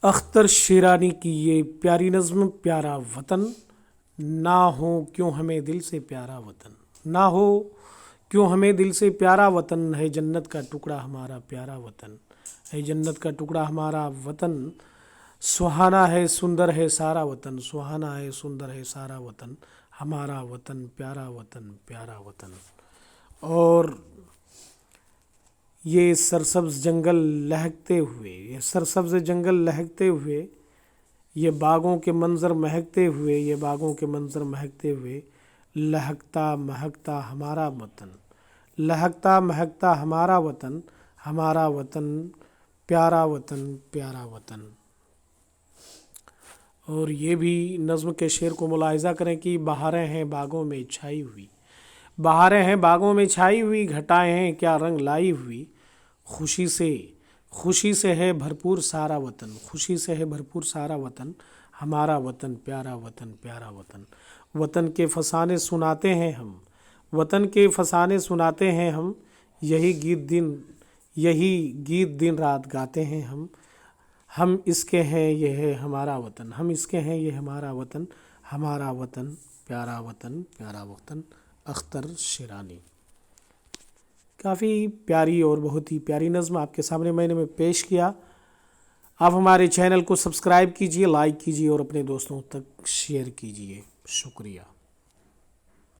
اختر شیرانی کی یہ پیاری نظم پیارا وطن، نہ ہو کیوں ہمیں دل سے پیارا وطن، نہ ہو کیوں ہمیں دل سے پیارا وطن، ہے جنت کا ٹکڑا ہمارا پیارا وطن، ہے جنت کا ٹکڑا ہمارا وطن، سہانا ہے سندر ہے سارا وطن، سہانا ہے سندر ہے سارا وطن، ہمارا وطن پیارا وطن پیارا وطن۔ اور یہ سرسبز جنگل لہکتے ہوئے، یہ سرسبز جنگل لہکتے ہوئے، یہ باغوں کے منظر مہکتے ہوئے، یہ باغوں کے منظر مہکتے ہوئے، لہکتا مہکتا ہمارا وطن، لہکتا مہکتا ہمارا وطن، ہمارا وطن پیارا وطن پیارا وطن۔ اور یہ بھی نظم کے شعر کو ملاحظہ کریں کہ بہاریں ہیں باغوں میں چھائی ہوئی، بہاریں ہیں باغوں میں چھائی ہوئی، گھٹائیں ہیں کیا رنگ لائی ہوئی، خوشی سے ہے بھرپور سارا وطن، خوشی سے ہے بھرپور سارا وطن، ہمارا وطن پیارا وطن پیارا وطن۔ وطن کے فسانے سناتے ہیں ہم، وطن کے فسانے سناتے ہیں ہم، یہی گیت دن رات گاتے ہیں ہم اس کے ہیں یہ ہے ہمارا وطن، ہم اس کے ہیں یہ ہمارا وطن، ہمارا وطن پیارا وطن پیارا وطن۔ اختر شیرانی۔ کافی پیاری اور بہت ہی پیاری نظم آپ کے سامنے میں نے پیش کیا۔ آپ ہمارے چینل کو سبسکرائب کیجئے، لائک کیجئے اور اپنے دوستوں تک شیئر کیجئے۔ شکریہ۔